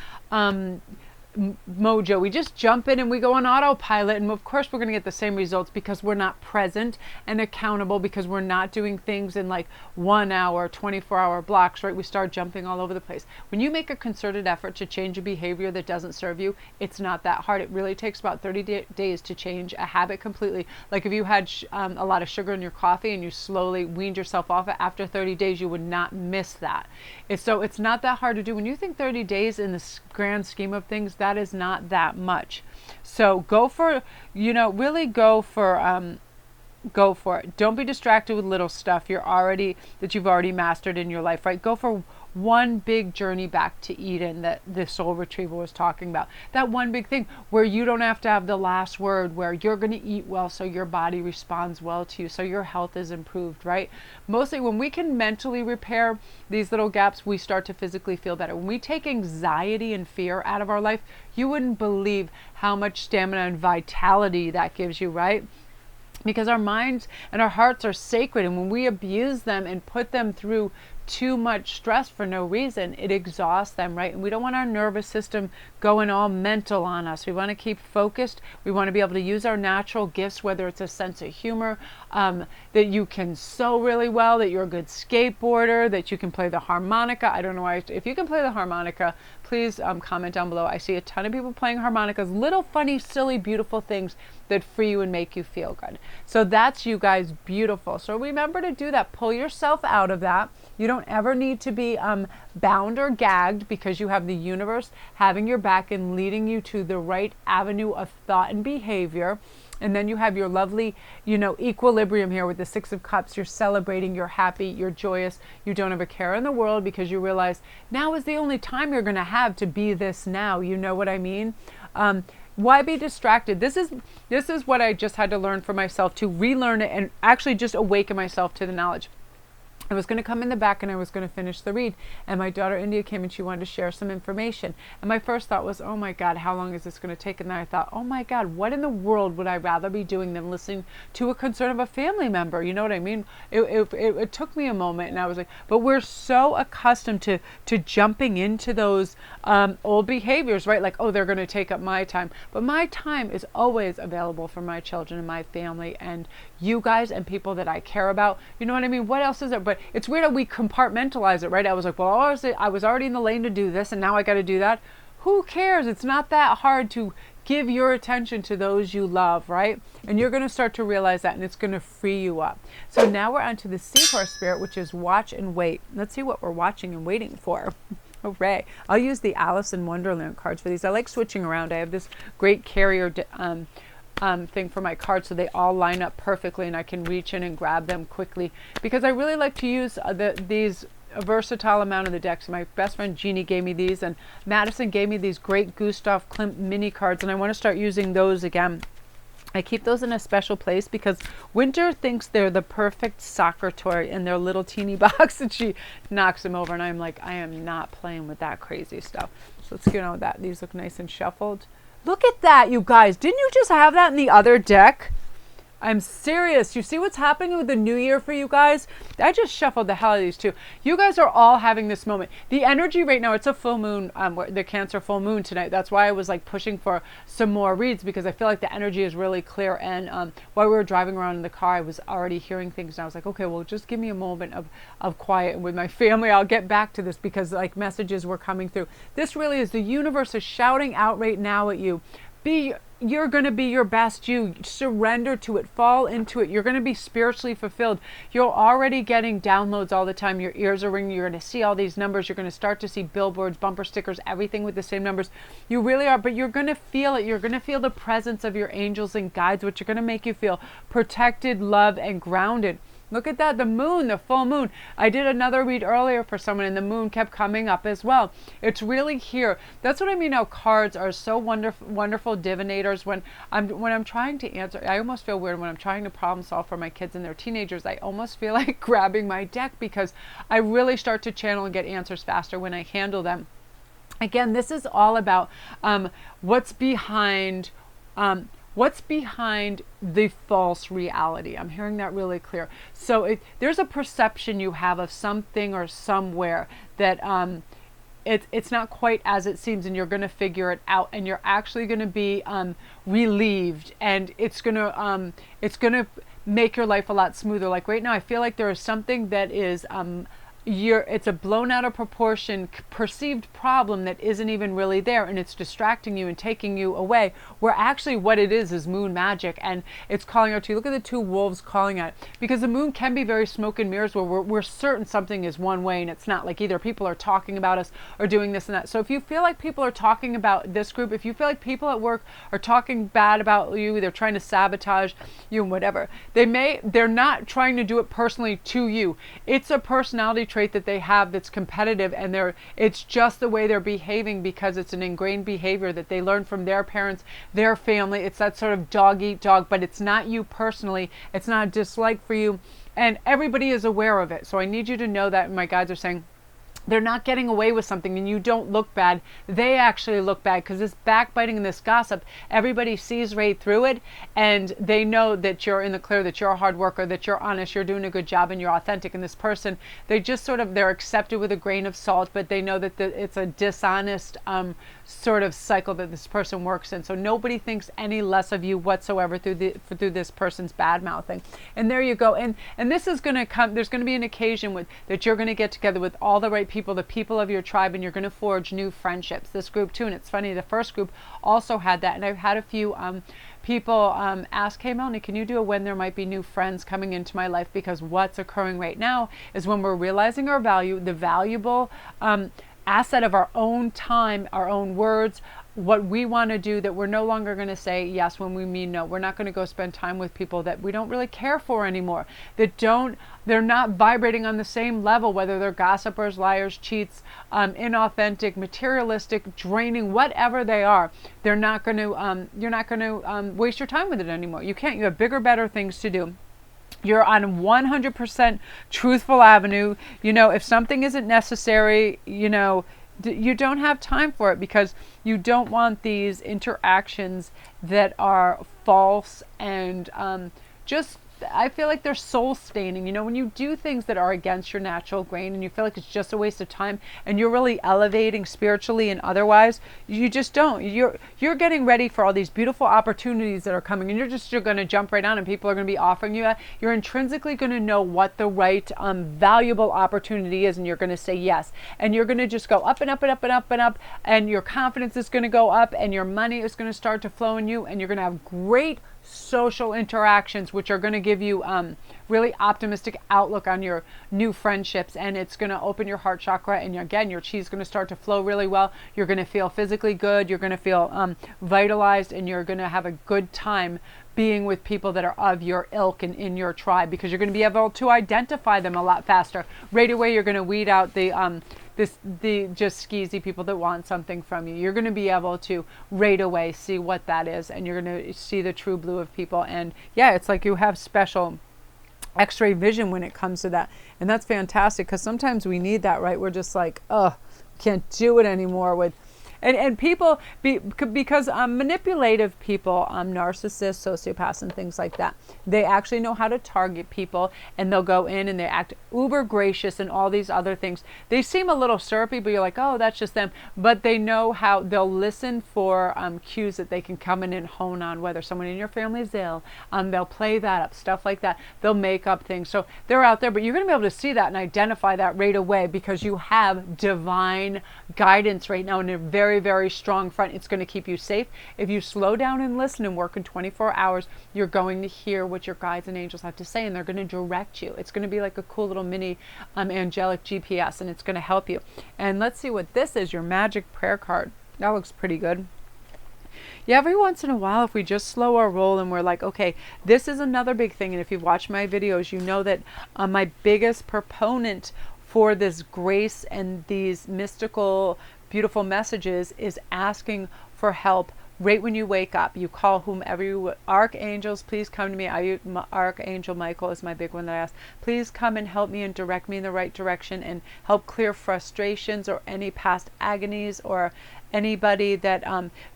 mojo. We just jump in and we go on autopilot, and of course we're going to get the same results because we're not present and accountable, because we're not doing things in like 1 hour, 24-hour blocks, right? We start jumping all over the place. When you make a concerted effort to change a behavior that doesn't serve you, it's not that hard. It really takes about 30 days to change a habit completely. Like if you had a lot of sugar in your coffee and you slowly weaned yourself off it, after 30 days you would not miss that. It's not that hard to do. When you think 30 days in the grand scheme of things, that is not that much. So go for, really go for it. Don't be distracted with little stuff you've already mastered in your life, right? Go for one big journey back to Eden that the soul retrieval was talking about. That one big thing where you don't have to have the last word, where you're going to eat well so your body responds well to you, so your health is improved, right? Mostly when we can mentally repair these little gaps, we start to physically feel better. When we take anxiety and fear out of our life, you wouldn't believe how much stamina and vitality that gives you, right? Because our minds and our hearts are sacred, and when we abuse them and put them through too much stress for no reason, it exhausts them, right? And we don't want our nervous system going all mental on us. We want to keep focused. We want to be able to use our natural gifts, whether it's a sense of humor, that you can sew really well, that you're a good skateboarder, that you can play the harmonica. I don't know why. If you can play the harmonica, please comment down below. I see a ton of people playing harmonicas, little funny, silly, beautiful things that free you and make you feel good. So that's you guys, beautiful. So remember to do that. Pull yourself out of that. You don't ever need to be bound or gagged, because you have the universe having your back and leading you to the right avenue of thought and behavior. And then you have your lovely, equilibrium here with the Six of Cups. You're celebrating, you're happy, you're joyous, you don't have a care in the world, because you realize now is the only time you're going to have to be this now. You know what I mean? Why be distracted? This is what I just had to learn for myself, to relearn it and actually just awaken myself to the knowledge. I was going to come in the back and I was going to finish the read, and my daughter India came and she wanted to share some information, and my first thought was, oh my God, how long is this going to take? And then I thought, oh my God, what in the world would I rather be doing than listening to a concern of a family member? You know what I mean? It took me a moment, and I was like, but we're so accustomed to jumping into those old behaviors, right? Like, oh, they're going to take up my time, but my time is always available for my children and my family and you guys and people that I care about. You know what I mean? What else is there? But it's weird how we compartmentalize it, right? I was like, well, I was already in the lane to do this, and now I got to do that. Who cares? It's not that hard to give your attention to those you love, right? And you're going to start to realize that, and it's going to free you up. So now we're on to the Seahorse spirit, which is watch and wait. Let's see what we're watching and waiting for. Hooray. I'll use the Alice in Wonderland cards for these. I like switching around. I have this great carrier thing for my cards, so they all line up perfectly and I can reach in and grab them quickly, because I really like to use these a versatile amount of the decks. My best friend Jeannie gave me these, and Madison gave me these great Gustav Klimt mini cards, and I want to start using those again. I keep those in a special place because Winter thinks they're the perfect soccer toy in their little teeny box, and she knocks them over, and I'm like, I am not playing with that crazy stuff. So let's get on with that. These look nice and shuffled. Look at that, you guys. Didn't you just have that in the other deck? I'm serious. You see what's happening with the new year for you guys? I just shuffled the hell out of these two. You guys are all having this moment. The energy right now, it's a full moon, the Cancer full moon tonight. That's why I was like pushing for some more reads, because I feel like the energy is really clear. And while we were driving around in the car, I was already hearing things. And I was like, okay, well, just give me a moment of quiet with my family. I'll get back to this, because like messages were coming through. This really is, the universe is shouting out right now at you. You're going to be your best you. Surrender to it. Fall into it. You're going to be spiritually fulfilled. You're already getting downloads all the time. Your ears are ringing. You're going to see all these numbers. You're going to start to see billboards, bumper stickers, everything with the same numbers. You really are, but you're going to feel it. You're going to feel the presence of your angels and guides, which are going to make you feel protected, loved, and grounded. Look at that, the moon, the full moon. I did another read earlier for someone, and the moon kept coming up as well. It's really here. That's what I mean how cards are so wonderful divinators. When I'm trying to answer, I almost feel weird when I'm trying to problem solve for my kids and their teenagers. I almost feel like grabbing my deck, because I really start to channel and get answers faster when I handle them. Again, this is all about what's behind the false reality. I'm hearing that really clear. So there's a perception you have of something or somewhere that it's not quite as it seems, and you're going to figure it out, and you're actually going to be relieved, and it's going to make your life a lot smoother. Like right now, I feel like there is something that is it's a blown out of proportion perceived problem that isn't even really there, and it's distracting you and taking you away, where actually what it is moon magic, and it's calling out to you. Look at the two wolves calling out, because the moon can be very smoke and mirrors, where we're certain something is one way and it's not. Like either people are talking about us or doing this and that. So if you feel like people are talking about this group, if you feel like people at work are talking bad about you, they're trying to sabotage you and whatever, they're not trying to do it personally to you. It's a personality trait that they have that's competitive, and it's just the way they're behaving, because it's an ingrained behavior that they learned from their parents, their family. It's that sort of dog eat dog, but it's not you personally. It's not a dislike for you, and everybody is aware of it. So I need you to know that. My guides are saying they're not getting away with something, and you don't look bad. They actually look bad, because this backbiting and this gossip, everybody sees right through it, and they know that you're in the clear, that you're a hard worker, that you're honest, you're doing a good job, and you're authentic. And this person, they just they're accepted with a grain of salt, but they know that it's a dishonest sort of cycle that this person works in. So nobody thinks any less of you whatsoever through this person's bad mouthing. And there you go. And this is going to come. There's going to be an occasion that you're going to get together with all the right people, the people of your tribe, and you're going to forge new friendships. This group too, and it's funny, the first group also had that, and I've had a few people ask, hey Melanie, can you do a when there might be new friends coming into my life? Because what's occurring right now is when we're realizing our value, the valuable asset of our own time, our own words, what we want to do, that we're no longer going to say yes when we mean no. We're not going to go spend time with people that we don't really care for anymore, they're not vibrating on the same level, whether they're gossipers, liars, cheats, inauthentic, materialistic, draining, whatever they are. You're not going to waste your time with it anymore. You can't. You have bigger, better things to do. You're on 100% truthful avenue. If something isn't necessary, you don't have time for it, because you don't want these interactions that are false and I feel like they're soul staining. When you do things that are against your natural grain, and you feel like it's just a waste of time, and you're really elevating spiritually and otherwise, you just don't. You're getting ready for all these beautiful opportunities that are coming, and you're going to jump right on, and people are going to be offering you that. You're intrinsically going to know what the right valuable opportunity is, and you're going to say yes, and you're going to just go up and up and up and up and up, and your confidence is going to go up, and your money is going to start to flow in you, and you're going to have great social interactions, which are going to give you really optimistic outlook on your new friendships, and it's going to open your heart chakra, and again, your chi is going to start to flow really well. You're going to feel physically good, you're going to feel vitalized, and you're going to have a good time being with people that are of your ilk and in your tribe, because you're going to be able to identify them a lot faster. Right away, you're going to weed out the just skeezy people that want something from you. You're going to be able to right away see what that is, and you're going to see the true blue of people. And yeah, it's like you have special x-ray vision when it comes to that. And that's fantastic, because sometimes we need that, right? We're just like, oh, can't do it anymore with and people because manipulative people, narcissists, sociopaths, and things like that, they actually know how to target people, and they'll go in and they act uber gracious and all these other things. They seem a little syrupy, but you're like, oh, that's just them. But they know how, they'll listen for cues that they can come in and hone on, whether someone in your family is ill. They'll play that up, stuff like that. They'll make up things. So they're out there, but you're going to be able to see that and identify that right away, because you have divine guidance right now in a very, very strong front. It's going to keep you safe. If you slow down and listen and work in 24 hours, you're going to hear what your guides and angels have to say, and they're going to direct you. It's going to be like a cool little mini angelic GPS, and it's going to help you. And let's see what this is, your magic prayer card. That looks pretty good. Yeah, every once in a while, if we just slow our roll and we're like, okay, this is another big thing. And if you've watched my videos, you know that my biggest proponent for this grace and these mystical, beautiful messages is asking for help right when you wake up. You call whomever you, archangels, please come to me. Archangel Michael is my big one that I ask. Please come and help me and direct me in the right direction, and help clear frustrations or any past agonies, or anybody that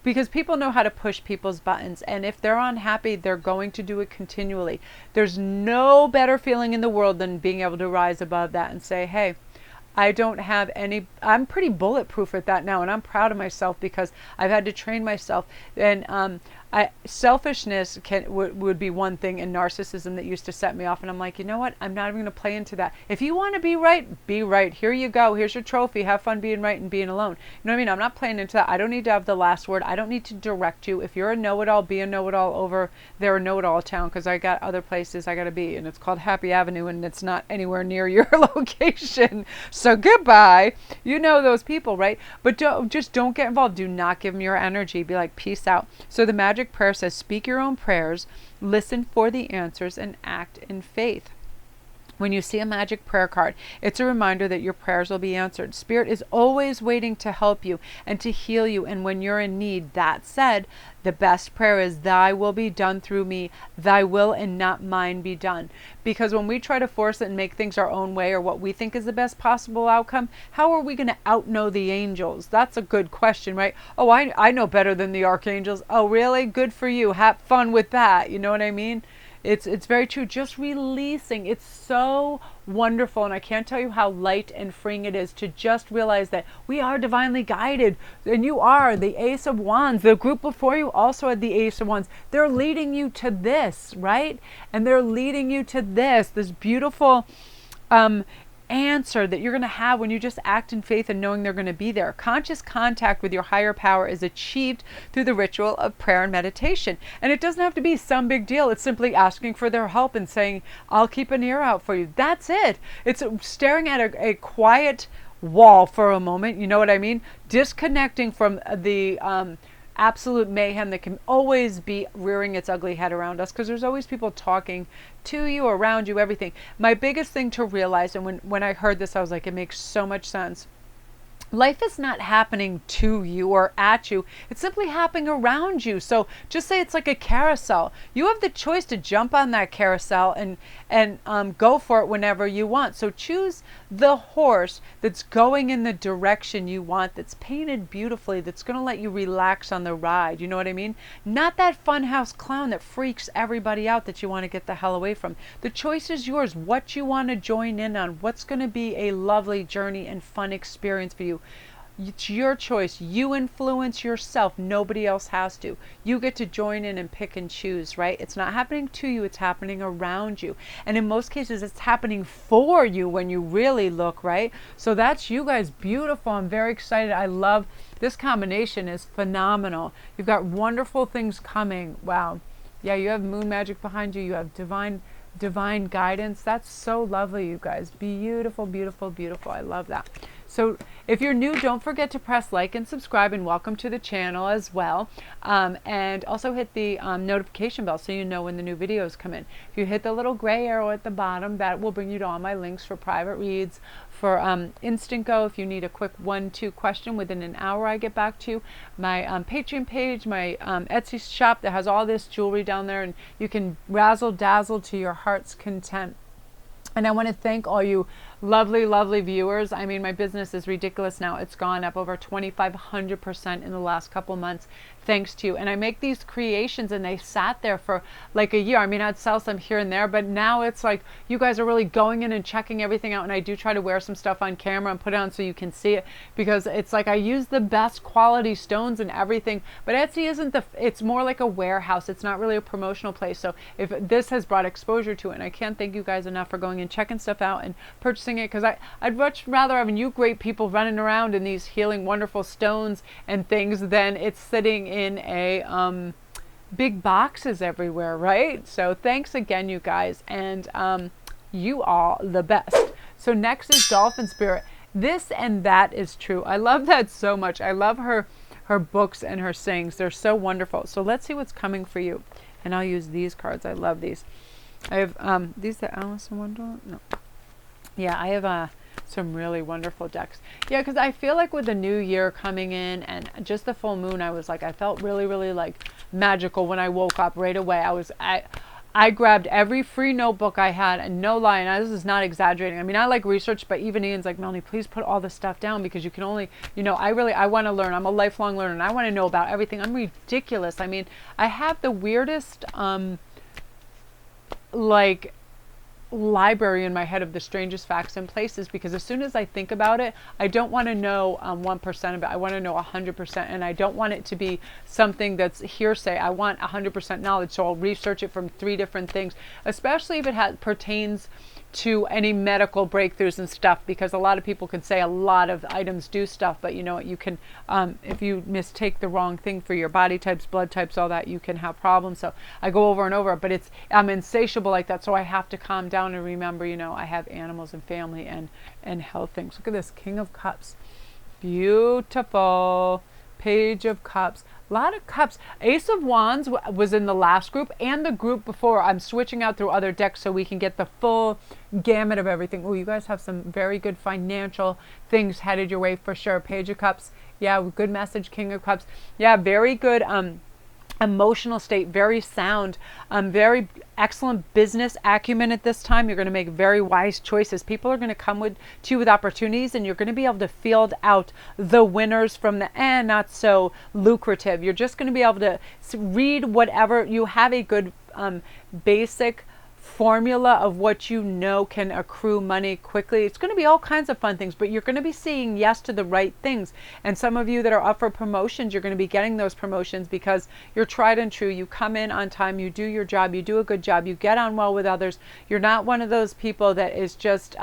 because people know how to push people's buttons, and if they're unhappy, they're going to do it continually. There's no better feeling in the world than being able to rise above that and say, hey, I don't have any, I'm pretty bulletproof at that now, and I'm proud of myself, because I've had to train myself. And selfishness would be one thing, and narcissism that used to set me off. And I'm like, you know what? I'm not even going to play into that. If you want to be right, be right. Here you go. Here's your trophy. Have fun being right and being alone. You know what I mean? I'm not playing into that. I don't need to have the last word. I don't need to direct you. If you're a know-it-all, be a know-it-all over there, a know-it-all town, because I got other places I got to be, and it's called Happy Avenue, and it's not anywhere near your location. So goodbye. You know those people, right? But don't get involved. Do not give them your energy. Be like, peace out. So the magic prayer says, speak your own prayers, listen for the answers, and act in faith. When you see a magic prayer card, it's a reminder that your prayers will be answered. Spirit is always waiting to help you and to heal you, and when you're in need. That said, the best prayer is, thy will be done through me, thy will and not mine be done. Because when we try to force it and make things our own way, or what we think is the best possible outcome, how are we going to outknow the angels? That's a good question, right? Oh, I know better than the archangels. Oh, really? Good for you. Have fun with that. You know what I mean? It's very true. Just releasing. It's so wonderful. And I can't tell you how light and freeing it is to just realize that we are divinely guided. And you are the Ace of Wands. The group before you also had the Ace of Wands. They're leading you to this, right? And they're leading you to this beautiful answer that you're going to have when you just act in faith and knowing they're going to be there. Conscious contact with your higher power is achieved through the ritual of prayer and meditation. And it doesn't have to be some big deal. It's simply asking for their help and saying, I'll keep an ear out for you. That's it. It's staring at a quiet wall for a moment. You know what I mean? Disconnecting from the absolute mayhem that can always be rearing its ugly head around us, because there's always people talking to you, around you, everything. My biggest thing to realize, and when I heard this, I was like, it makes so much sense. Life is not happening to you or at you. It's simply happening around you. So just say it's like a carousel. You have the choice to jump on that carousel and go for it whenever you want. So choose the horse that's going in the direction you want, that's painted beautifully, that's going to let you relax on the ride. You know what I mean? Not that funhouse clown that freaks everybody out that you want to get the hell away from. The choice is yours. What you want to join in on. What's going to be a lovely journey and fun experience for you. It's your choice. You influence yourself. Nobody else has to. You get to join in and pick and choose, right? It's not happening to you. It's happening around you. And in most cases, it's happening for you when you really look, right? So that's you guys. Beautiful. I'm very excited. I love this combination. Is phenomenal. You've got wonderful things coming. Wow. Yeah, you have moon magic behind you. You have divine guidance. That's so lovely, you guys. Beautiful, beautiful, beautiful. I love that. So if you're new, don't forget to press like and subscribe, and welcome to the channel as well. And also hit the notification bell so you know when the new videos come in. If you hit the little gray arrow at the bottom, that will bring you to all my links for private reads, for Instantgo, if you need a quick 1-2 question within an hour I get back to you. My Patreon page, my Etsy shop that has all this jewelry down there, and you can razzle dazzle to your heart's content. And I want to thank all you lovely, lovely viewers. I mean, my business is ridiculous now. It's gone up over 2,500% in the last couple months, thanks to you. And I make these creations, and they sat there for like a year. I mean, I'd sell some here and there, but now it's like you guys are really going in and checking everything out. And I do try to wear some stuff on camera and put it on so you can see it, because it's like I use the best quality stones and everything. But Etsy isn't it's more like a warehouse. It's not really a promotional place. So if this has brought exposure to it, and I can't thank you guys enough for going and checking stuff out and purchasing it, because I'd much rather having you great people running around in these healing wonderful stones and things than it's sitting in a big boxes everywhere, right? So thanks again, you guys, and you are the best. So next is Dolphin Spirit. This and that is true. I love that so much. I love her books and her sayings. They're so wonderful. So let's see what's coming for you, and I'll use these cards. I love these. I have these, the Alice in Wonderland. No. Yeah, I have some really wonderful decks. Yeah, because I feel like with the new year coming in and just the full moon, I was like, I felt really, really like magical when I woke up right away. I grabbed every free notebook I had, and no lie, and this is not exaggerating. I mean, I like research, but even Ian's like, Melanie, please put all this stuff down, because you can only, you know, I want to learn. I'm a lifelong learner, and I want to know about everything. I'm ridiculous. I mean, I have the weirdest, like, library in my head of the strangest facts and places, because as soon as I think about it, I don't want to know 1% of it. I want to know 100%, and I don't want it to be something that's hearsay. I want 100% knowledge, so I'll research it from 3 different things, especially if it pertains to any medical breakthroughs and stuff, because a lot of people can say a lot of items do stuff, but you know what, you can if you mistake the wrong thing for your body types, blood types, all that, you can have problems. So I go over and over, but I'm insatiable like that, so I have to calm down and remember, you know, I have animals and family and health things. Look at this King of Cups, beautiful. Page of Cups, a lot of cups. Ace of Wands was in the last group and the group before. I'm switching out through other decks so we can get the full gamut of everything. Oh, you guys have some very good financial things headed your way for sure. Page of Cups, yeah, good message. King of Cups, yeah, very good emotional state, very sound, very excellent business acumen at this time. You're going to make very wise choices. People are going to come to you with opportunities, and you're going to be able to field out the winners from the not so lucrative. You're just going to be able to read whatever. You have a good basic formula of what you know can accrue money quickly. It's going to be all kinds of fun things, but you're going to be saying yes to the right things. And some of you that are up for promotions, you're going to be getting those promotions because you're tried and true. You come in on time, you do your job, you do a good job, you get on well with others. You're not one of those people that is just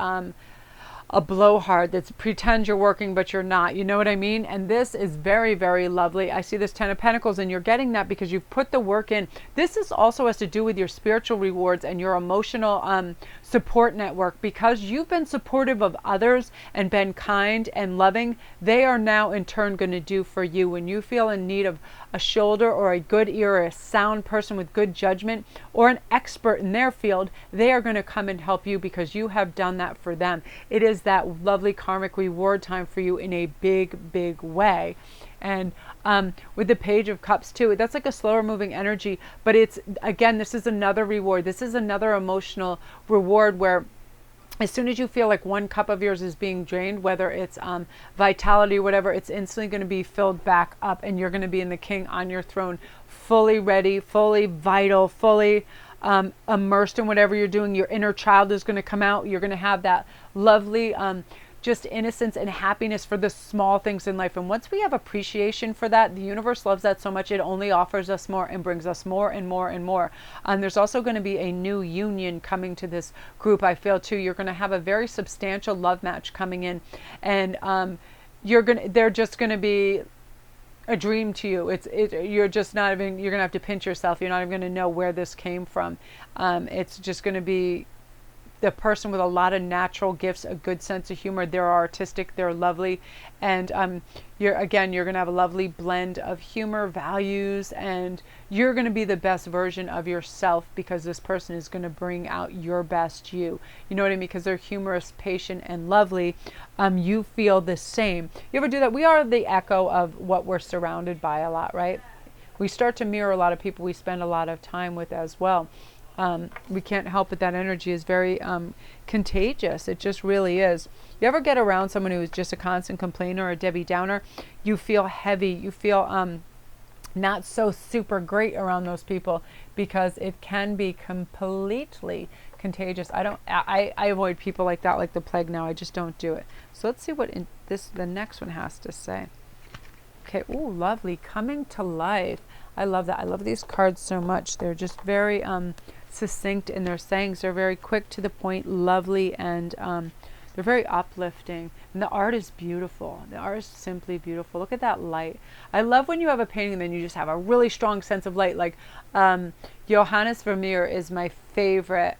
a blowhard that pretends you're working but you're not, you know what I mean? And this is very, very lovely. I see this 10 of Pentacles, and you're getting that because you've put the work in. This is also has to do with your spiritual rewards and your emotional support network, because you've been supportive of others and been kind and loving. They are now in turn going to do for you. When you feel in need of a shoulder or a good ear or a sound person with good judgment or an expert in their field, they are going to come and help you because you have done that for them. It is that lovely karmic reward time for you in a big, big way. And with the Page of Cups too, that's like a slower moving energy, but it's, again, this is another reward. This is another emotional reward where as soon as you feel like one cup of yours is being drained, whether it's vitality or whatever, it's instantly going to be filled back up, and you're going to be in the king on your throne, fully ready, fully vital, fully immersed in whatever you're doing. Your inner child is going to come out. You're going to have that lovely just innocence and happiness for the small things in life. And once we have appreciation for that, the universe loves that so much, it only offers us more and brings us more and more and more. There's also going to be a new union coming to this group, I feel too. You're going to have a very substantial love match coming in, and they're just going to be a dream to you. You're just not even, you're gonna have to pinch yourself. You're not even gonna know where this came from. It's just gonna be the person with a lot of natural gifts, a good sense of humor. They're artistic, they're lovely, and you're going to have a lovely blend of humor, values, and you're going to be the best version of yourself because this person is going to bring out your best you. You know what I mean? Because they're humorous, patient, and lovely. You feel the same. You ever do that? We are the echo of what we're surrounded by a lot, right? We start to mirror a lot of people we spend a lot of time with as well. We can't help it. That energy is very contagious. It just really is. You ever get around someone who is just a constant complainer or a Debbie Downer? You feel heavy. You feel not so super great around those people because it can be completely contagious. I avoid people like that like the plague now. I just don't do it. So let's see what the next one has to say. Okay, ooh, lovely. Coming to life. I love that. I love these cards so much. They're just very succinct in their sayings. They're very quick to the point, lovely, and they're very uplifting. And the art is beautiful. The art is simply beautiful. Look at that light. I love when you have a painting and then you just have a really strong sense of light. Like Johannes Vermeer is my favorite.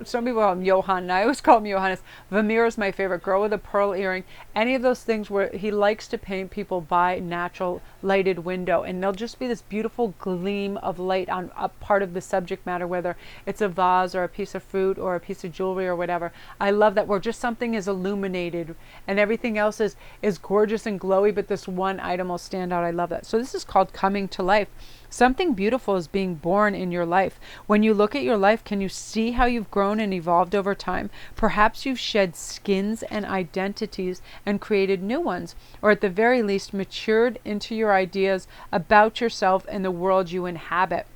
Some people call him Johann, and I always call him Johannes. Vermeer is my favorite. Girl with a pearl earring. Any of those things where he likes to paint people by natural lighted window, and there'll just be this beautiful gleam of light on a part of the subject matter, whether it's a vase or a piece of fruit or a piece of jewelry or whatever. I love that where just something is illuminated and everything else is gorgeous and glowy, but this one item will stand out. I love that. So this is called coming to life. Something beautiful is being born in your life. When you look at your life, can you see how you've grown and evolved over time? Perhaps you've shed skins and identities and created new ones, or at the very least matured into your ideas about yourself and the world you inhabit.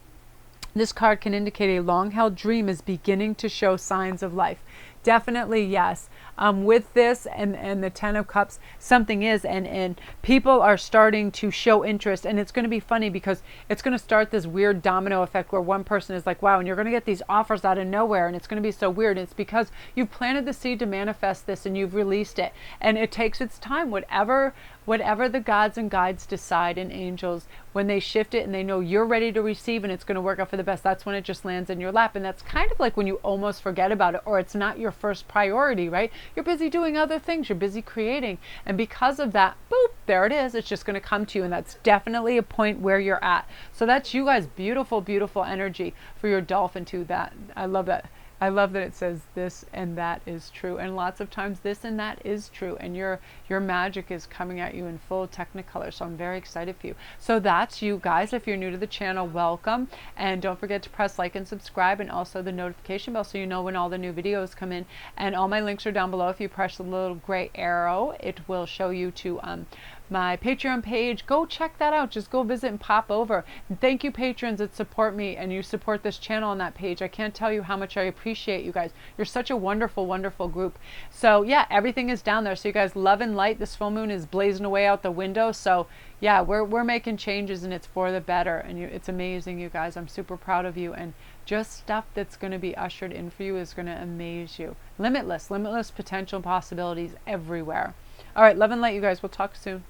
This card can indicate a long-held dream is beginning to show signs of life. Definitely, yes. With this and the Ten of Cups, something is, and people are starting to show interest, and it's going to be funny because it's going to start this weird domino effect where one person is like, wow, and you're going to get these offers out of nowhere, and it's going to be so weird. And it's because you've planted the seed to manifest this, and you've released it, and it takes its time. Whatever the gods and guides decide, and angels, when they shift it and they know you're ready to receive and it's going to work out for the best, that's when it just lands in your lap. And that's kind of like when you almost forget about it, or it's not your first priority, right? You're busy doing other things, you're busy creating, and because of that, boop, there it is. It's just going to come to you, and that's definitely a point where you're at. So that's you guys. Beautiful, beautiful energy for your dolphin too. That I love that. I love that it says this and that is true, and lots of times this and that is true, and your magic is coming at you in full technicolor. So I'm very excited for you. So that's you guys. If you're new to the channel, welcome, and don't forget to press like and subscribe, and also the notification bell so you know when all the new videos come in. And all my links are down below. If you press the little gray arrow, it will show you to my Patreon page. Go check that out. Just go visit and pop over. And thank you, patrons that support me and you support this channel on that page. I can't tell you how much I appreciate you guys. You're such a wonderful, wonderful group. So yeah, everything is down there. So you guys, love and light. This full moon is blazing away out the window. So yeah, we're making changes, and it's for the better. And it's amazing, you guys. I'm super proud of you, and just stuff that's going to be ushered in for you is going to amaze you. Limitless potential possibilities everywhere. All right, love and light, you guys. We'll talk soon.